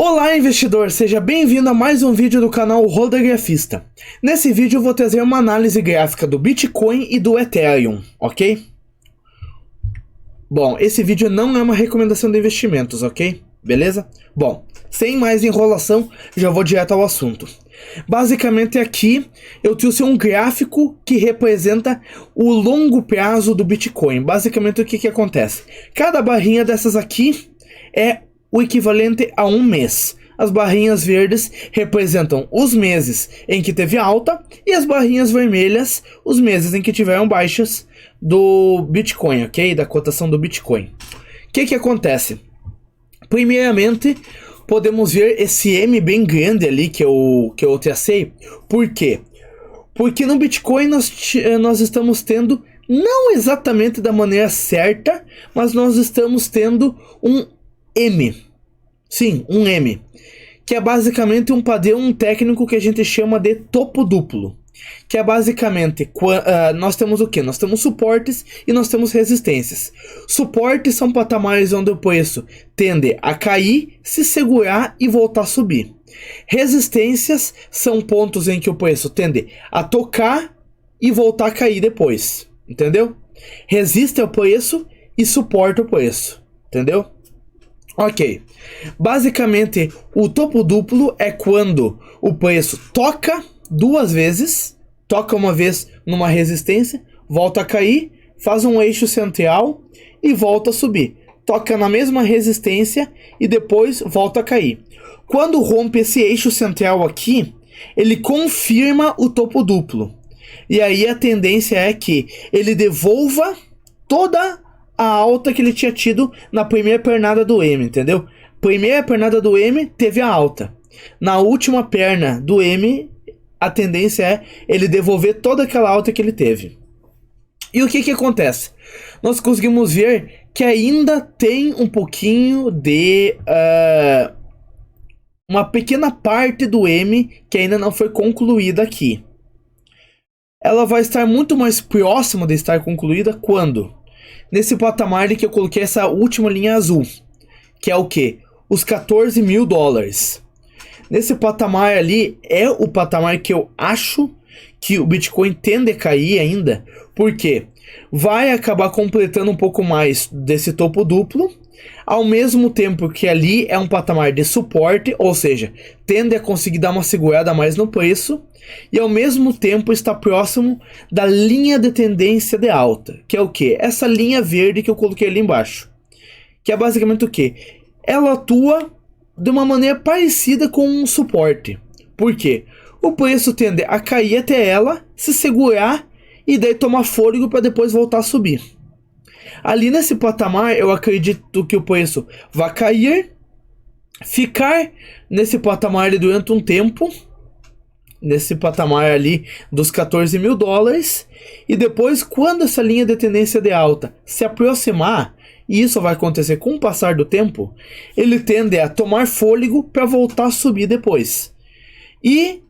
Olá, investidor! Seja bem-vindo a mais um vídeo do canal Roda Grafista. Nesse vídeo eu vou trazer uma análise gráfica do Bitcoin e do Ethereum, ok? Bom, esse vídeo não é uma recomendação de investimentos, ok? Beleza? Bom, sem mais enrolação, já vou direto ao assunto. Basicamente aqui eu trouxe um gráfico que representa o longo prazo do Bitcoin. Basicamente o que acontece? Cada barrinha dessas aqui é o equivalente a um mês. As barrinhas verdes representam os meses em que teve alta e as barrinhas vermelhas os meses em que tiveram baixas do Bitcoin, ok? Da cotação do Bitcoin. O que acontece? Primeiramente, podemos ver esse M bem grande ali que eu tracei. Por quê? Porque no Bitcoin nós estamos tendo, não exatamente da maneira certa, mas nós estamos tendo um M. Sim, um M. Que é basicamente um padrão técnico que a gente chama de topo duplo. Que é basicamente, nós temos o que? Nós temos suportes e nós temos resistências. Suportes são patamares onde o preço tende a cair, se segurar e voltar a subir. Resistências são pontos em que o preço tende a tocar e voltar a cair depois. Entendeu? Resiste ao preço e suporta o preço. Entendeu? Ok, basicamente o topo duplo é quando o preço toca duas vezes, toca uma vez numa resistência, volta a cair, faz um eixo central e volta a subir. Toca na mesma resistência e depois volta a cair. Quando rompe esse eixo central aqui, ele confirma o topo duplo. E aí a tendência é que ele devolva toda a alta que ele tinha tido na primeira pernada do M, entendeu? Primeira pernada do M teve a alta. Na última perna do M, a tendência é ele devolver toda aquela alta que ele teve. E o que acontece? Nós conseguimos ver que ainda tem um pouquinho de... uma pequena parte do M que ainda não foi concluída aqui. Ela vai estar muito mais próxima de estar concluída quando? Nesse patamar que eu coloquei essa última linha azul, que é o que? Os 14 mil dólares. Nesse patamar ali é o patamar que eu acho que o Bitcoin tende a cair ainda, porque vai acabar completando um pouco mais desse topo duplo, ao mesmo tempo que ali é um patamar de suporte, ou seja, tende a conseguir dar uma segurada mais no preço, e ao mesmo tempo está próximo da linha de tendência de alta, que é o que? Essa linha verde que eu coloquei ali embaixo, que é basicamente o que? Ela atua de uma maneira parecida com um suporte. Por quê? O preço tende a cair até ela, se segurar e daí tomar fôlego para depois voltar a subir. Ali nesse patamar eu acredito que o preço vai cair, ficar nesse patamar ali durante um tempo, nesse patamar ali dos 14 mil dólares, e depois quando essa linha de tendência de alta se aproximar, e isso vai acontecer com o passar do tempo, ele tende a tomar fôlego para voltar a subir depois. E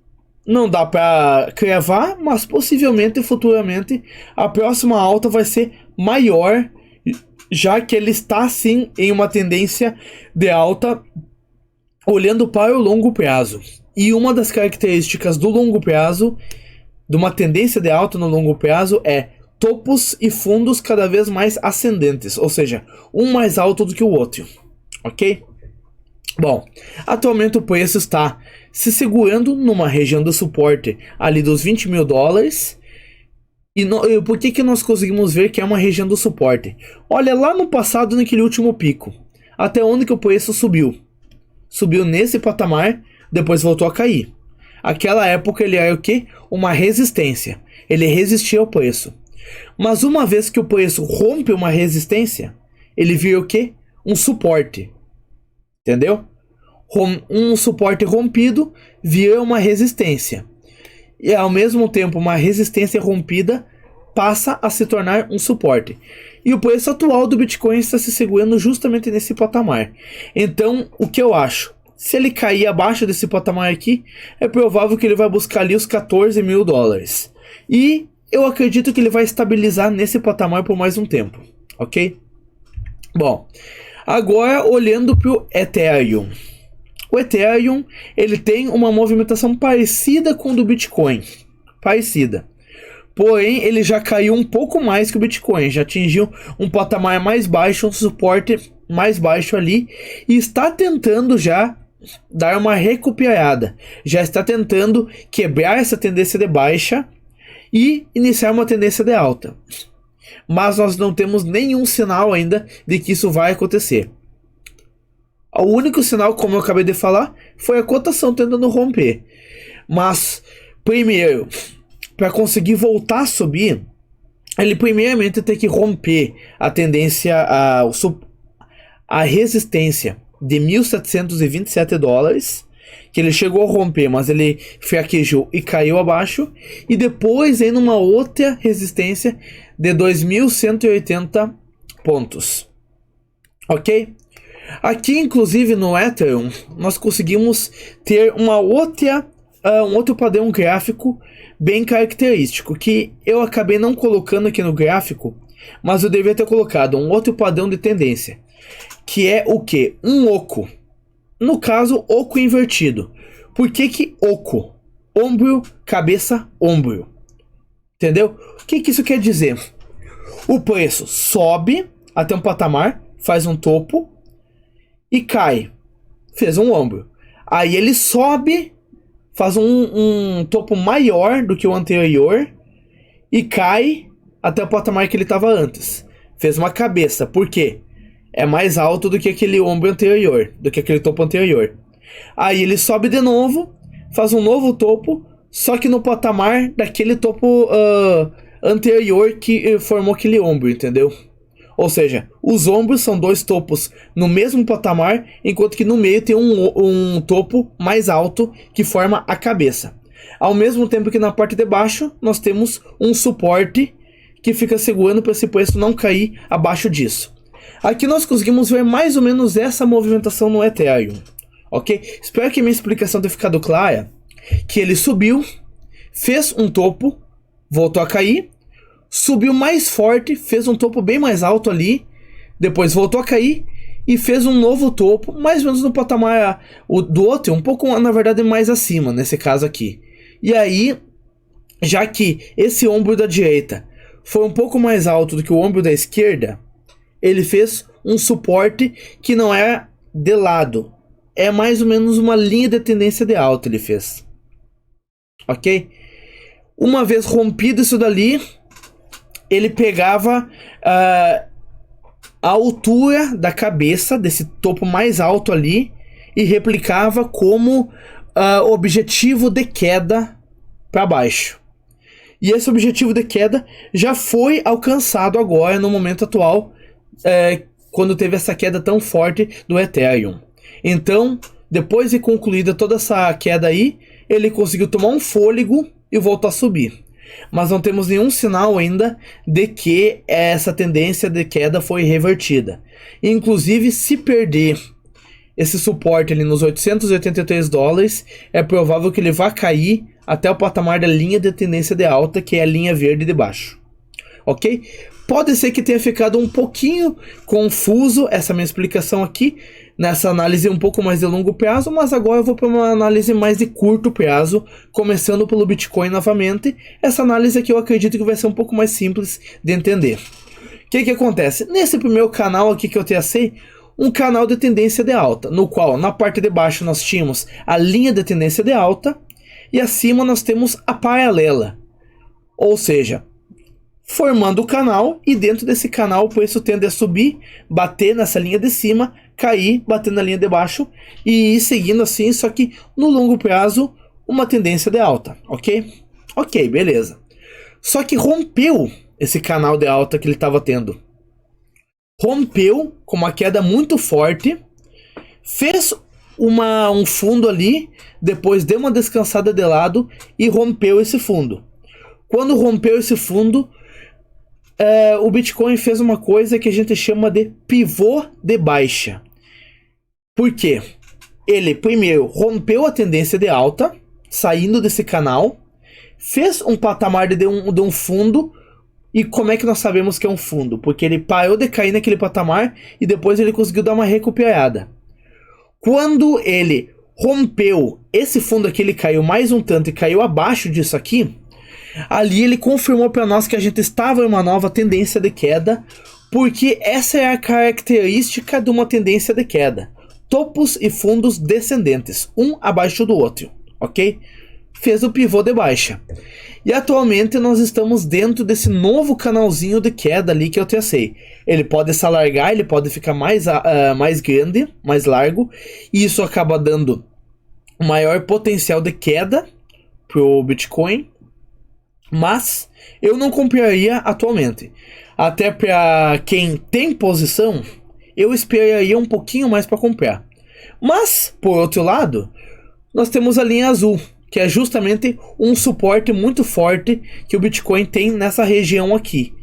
não dá para cravar, mas possivelmente futuramente a próxima alta vai ser maior, já que ele está sim em uma tendência de alta olhando para o longo prazo. E uma das características do longo prazo, de uma tendência de alta no longo prazo, é topos e fundos cada vez mais ascendentes, ou seja, um mais alto do que o outro, ok? Bom, atualmente o preço está se segurando numa região de suporte ali dos 20 mil dólares. E por que nós conseguimos ver que é uma região do suporte? Olha lá no passado, naquele último pico, até onde que o preço subiu? Subiu nesse patamar, depois voltou a cair. Aquela época ele era o que? Uma resistência. Ele resistia ao preço. Mas uma vez que o preço rompe uma resistência, ele vira o que? Um suporte. Entendeu? Um suporte rompido vira uma resistência. E ao mesmo tempo uma resistência rompida passa a se tornar um suporte. E o preço atual do Bitcoin está se segurando justamente nesse patamar. Então, o que eu acho? Se ele cair abaixo desse patamar aqui, é provável que ele vai buscar ali os 14 mil dólares. E eu acredito que ele vai estabilizar nesse patamar por mais um tempo, ok? Bom, agora olhando para o Ethereum. O Ethereum, ele tem uma movimentação parecida com o do Bitcoin. Parecida. Porém, ele já caiu um pouco mais que o Bitcoin. Já atingiu um patamar mais baixo, um suporte mais baixo ali. E está tentando já dar uma recuperada. Já está tentando quebrar essa tendência de baixa e iniciar uma tendência de alta. Mas nós não temos nenhum sinal ainda de que isso vai acontecer. O único sinal, como eu acabei de falar, foi a cotação tentando romper. Mas, primeiro, para conseguir voltar a subir, ele primeiramente tem que romper a tendência, a resistência de $1.727, que ele chegou a romper, mas ele fraquejou e caiu abaixo, e depois em uma outra resistência de 2.180 pontos. Ok? Aqui, inclusive, no Ethereum, nós conseguimos ter um outro padrão gráfico bem característico, que eu acabei não colocando aqui no gráfico, mas eu deveria ter colocado um outro padrão de tendência, que é o que? Um oco. No caso, oco invertido. Por que oco? Ombro, cabeça, ombro. Entendeu? O que isso quer dizer? O preço sobe até um patamar, faz um topo, e cai, fez um ombro. Aí ele sobe, faz um topo maior do que o anterior e cai até o patamar que ele estava antes. Fez uma cabeça, por quê? É mais alto do que aquele ombro anterior, do que aquele topo anterior. Aí ele sobe de novo, faz um novo topo, só que no patamar daquele topo anterior que formou aquele ombro, entendeu? Ou seja, os ombros são dois topos no mesmo patamar, enquanto que no meio tem um topo mais alto que forma a cabeça. Ao mesmo tempo que na parte de baixo nós temos um suporte que fica segurando para esse preço não cair abaixo disso. Aqui nós conseguimos ver mais ou menos essa movimentação no Ethereum, ok? Espero que minha explicação tenha ficado clara, que ele subiu, fez um topo, voltou a cair, subiu mais forte, fez um topo bem mais alto ali, depois voltou a cair e fez um novo topo, mais ou menos no patamar do outro, um pouco, na verdade, mais acima, nesse caso aqui. E aí, já que esse ombro da direita foi um pouco mais alto do que o ombro da esquerda, ele fez um suporte que não é de lado, é mais ou menos uma linha de tendência de alta ele fez. Ok? Uma vez rompido isso dali, ele pegava a altura da cabeça desse topo mais alto ali e replicava como objetivo de queda para baixo. E esse objetivo de queda já foi alcançado agora no momento atual, quando teve essa queda tão forte do Ethereum. Então, depois de concluída toda essa queda aí, ele conseguiu tomar um fôlego e voltar a subir. Mas não temos nenhum sinal ainda de que essa tendência de queda foi revertida. Inclusive, se perder esse suporte ali nos $883, é provável que ele vá cair até o patamar da linha de tendência de alta, que é a linha verde de baixo. Ok? Pode ser que tenha ficado um pouquinho confuso essa minha explicação aqui, nessa análise um pouco mais de longo prazo, mas agora eu vou para uma análise mais de curto prazo, começando pelo Bitcoin novamente. Essa análise aqui eu acredito que vai ser um pouco mais simples de entender. O que acontece? Nesse primeiro canal aqui que eu tracei, um canal de tendência de alta, no qual na parte de baixo nós tínhamos a linha de tendência de alta e acima nós temos a paralela, ou seja, formando o canal, e dentro desse canal o preço tende a subir, bater nessa linha de cima, cair, bater na linha de baixo e ir seguindo assim, só que no longo prazo uma tendência de alta, ok? Ok, beleza. Só que rompeu esse canal de alta que ele estava tendo. Rompeu com uma queda muito forte, fez um fundo ali, depois deu uma descansada de lado e rompeu esse fundo. Quando rompeu esse fundo, o Bitcoin fez uma coisa que a gente chama de pivô de baixa. Por quê? Ele primeiro rompeu a tendência de alta, saindo desse canal, fez um patamar de um fundo. E como é que nós sabemos que é um fundo? Porque ele parou de cair naquele patamar e depois ele conseguiu dar uma recuperada. Quando ele rompeu esse fundo aqui, ele caiu mais um tanto e caiu abaixo disso aqui, ali ele confirmou para nós que a gente estava em uma nova tendência de queda, porque essa é a característica de uma tendência de queda. Topos e fundos descendentes, um abaixo do outro, ok? Fez o pivô de baixa. E atualmente nós estamos dentro desse novo canalzinho de queda ali que eu tracei. Ele pode se alargar, ele pode ficar mais grande, mais largo, e isso acaba dando maior potencial de queda pro Bitcoin, mas eu não compraria atualmente. Até para quem tem posição, eu esperaria um pouquinho mais para comprar. Mas, por outro lado, nós temos a linha azul, que é justamente um suporte muito forte que o Bitcoin tem nessa região aqui.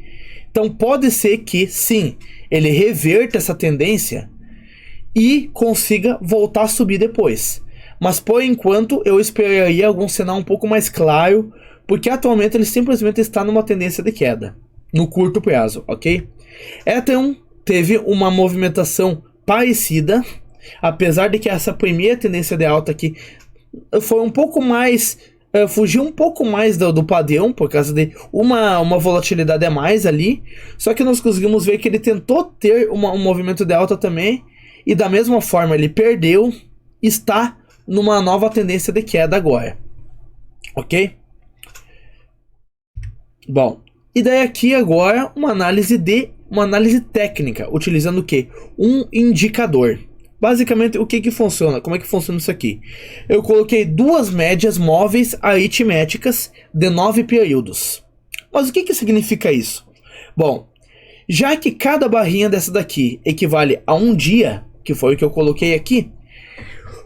Então pode ser que, sim, ele reverta essa tendência e consiga voltar a subir depois. Mas por enquanto eu esperaria algum sinal um pouco mais claro, porque atualmente ele simplesmente está numa tendência de queda, no curto prazo, ok? Ethereum teve uma movimentação parecida, apesar de que essa primeira tendência de alta aqui foi um pouco mais, fugiu um pouco mais do padrão, por causa de uma volatilidade a mais ali, só que nós conseguimos ver que ele tentou ter um movimento de alta também, e da mesma forma ele perdeu, está numa nova tendência de queda agora, ok? Bom, e daí aqui agora uma análise técnica, utilizando o que? Um indicador. Basicamente, o que funciona? Como é que funciona isso aqui? Eu coloquei duas médias móveis aritméticas de 9 períodos. Mas o que significa isso? Bom, já que cada barrinha dessa daqui equivale a um dia, que foi o que eu coloquei aqui,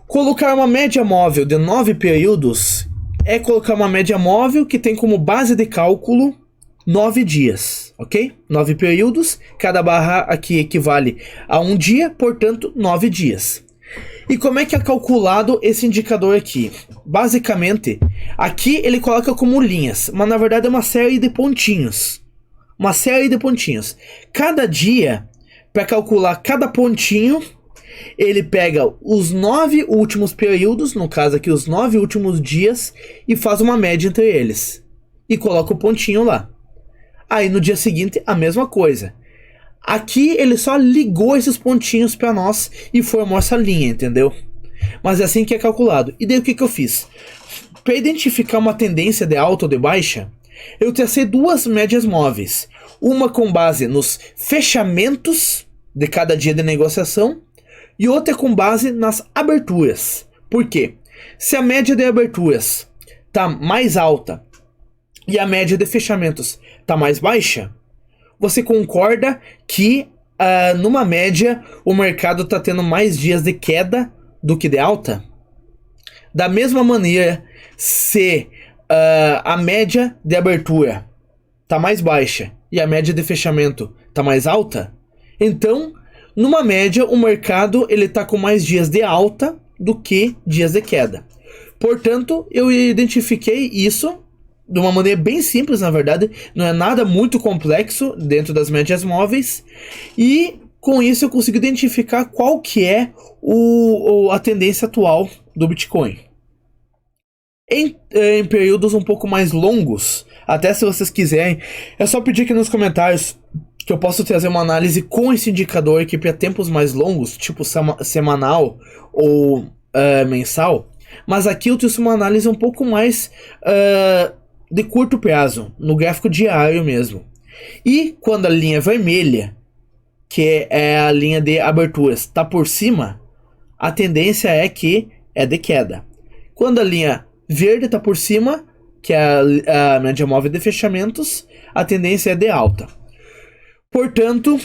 colocar uma média móvel de 9 períodos é colocar uma média móvel que tem como base de cálculo 9 dias, ok? 9 períodos, cada barra aqui equivale a um dia, portanto 9 dias. E como é que é calculado esse indicador aqui? Basicamente, aqui ele coloca como linhas, mas na verdade é uma série de pontinhos. Uma série de pontinhos. Cada dia, para calcular cada pontinho, ele pega os 9 últimos períodos, no caso aqui os 9 últimos dias, e faz uma média entre eles. E coloca o pontinho lá. Aí no dia seguinte, a mesma coisa. Aqui ele só ligou esses pontinhos para nós e formou essa linha, entendeu? Mas é assim que é calculado. E daí o que eu fiz? Para identificar uma tendência de alta ou de baixa, eu tracei duas médias móveis. Uma com base nos fechamentos de cada dia de negociação e outra com base nas aberturas. Por quê? Se a média de aberturas está mais alta e a média de fechamentos está mais baixa, você concorda que numa média o mercado está tendo mais dias de queda do que de alta? Da mesma maneira, se a média de abertura está mais baixa e a média de fechamento está mais alta, então numa média o mercado ele está com mais dias de alta do que dias de queda. Portanto, eu identifiquei isso de uma maneira bem simples, na verdade, não é nada muito complexo dentro das médias móveis, e com isso eu consigo identificar qual que é a tendência atual do Bitcoin. Em períodos um pouco mais longos, até se vocês quiserem, é só pedir aqui nos comentários que eu posso trazer uma análise com esse indicador aqui para tempos mais longos, tipo semanal ou mensal, mas aqui eu trouxe uma análise um pouco mais de curto prazo, no gráfico diário mesmo. E quando a linha vermelha, que é a linha de aberturas, está por cima, a tendência é que é de queda. Quando a linha verde está por cima, que é a média móvel de fechamentos, a tendência é de alta. Portanto,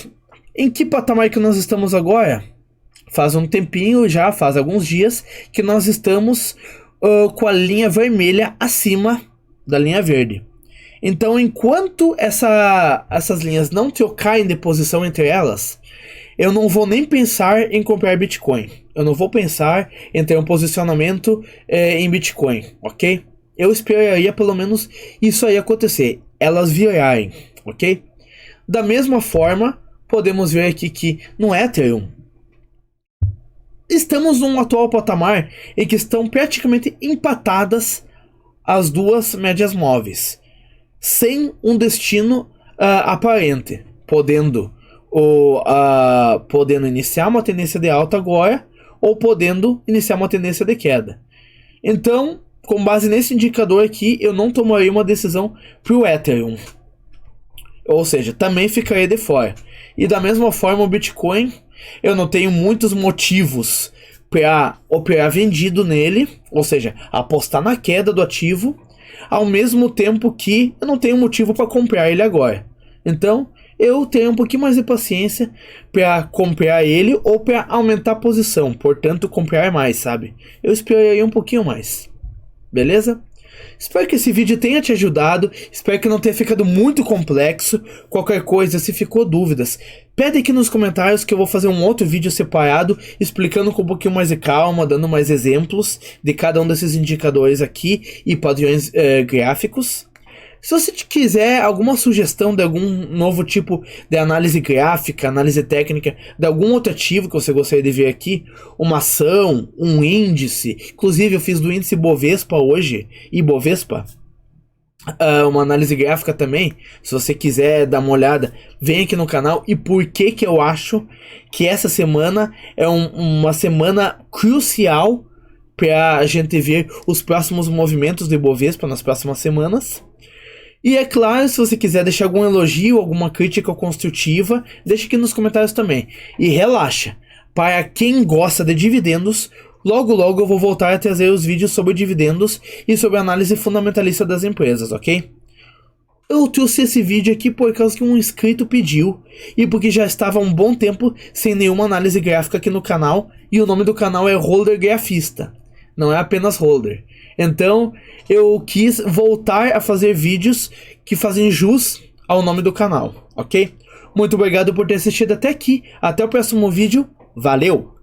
em que patamar que nós estamos agora? Faz um tempinho já, faz alguns dias, que nós estamos com a linha vermelha acima da linha verde. Então, enquanto essas linhas não trocarem de posição entre elas, eu não vou nem pensar em comprar Bitcoin. Eu não vou pensar em ter um posicionamento em Bitcoin, ok? Eu esperaria pelo menos isso aí acontecer, elas virarem, ok? Da mesma forma, podemos ver aqui que no Ethereum, estamos num atual patamar em que estão praticamente empatadas as duas médias móveis, sem um destino aparente, podendo iniciar uma tendência de alta agora, ou podendo iniciar uma tendência de queda. Então, com base nesse indicador aqui, eu não tomaria uma decisão para o Ethereum. Ou seja, também ficaria de fora. E da mesma forma o Bitcoin, eu não tenho muitos motivos para operar vendido nele, ou seja, apostar na queda do ativo, ao mesmo tempo que eu não tenho motivo para comprar ele agora. Então, eu tenho um pouquinho mais de paciência para comprar ele ou para aumentar a posição, portanto, comprar mais, sabe? Eu esperaria um pouquinho mais. Beleza? Espero que esse vídeo tenha te ajudado, espero que não tenha ficado muito complexo. Qualquer coisa, se ficou dúvidas, pede aqui nos comentários que eu vou fazer um outro vídeo separado, explicando com um pouquinho mais de calma, dando mais exemplos de cada um desses indicadores aqui e padrões gráficos. Se você quiser alguma sugestão de algum novo tipo de análise gráfica, análise técnica, de algum outro ativo que você gostaria de ver aqui, uma ação, um índice, inclusive eu fiz do índice Bovespa hoje, Ibovespa, uma análise gráfica também, se você quiser dar uma olhada, vem aqui no canal. E por que que eu acho que essa semana é uma semana crucial para a gente ver os próximos movimentos do Ibovespa nas próximas semanas. E é claro, se você quiser deixar algum elogio, alguma crítica construtiva, deixe aqui nos comentários também. E relaxa, para quem gosta de dividendos, logo logo eu vou voltar a trazer os vídeos sobre dividendos e sobre a análise fundamentalista das empresas, ok? Eu trouxe esse vídeo aqui por causa que um inscrito pediu e porque já estava há um bom tempo sem nenhuma análise gráfica aqui no canal, e o nome do canal é Holder Grafista, não é apenas Holder. Então, eu quis voltar a fazer vídeos que fazem jus ao nome do canal, ok? Muito obrigado por ter assistido até aqui. Até o próximo vídeo. Valeu!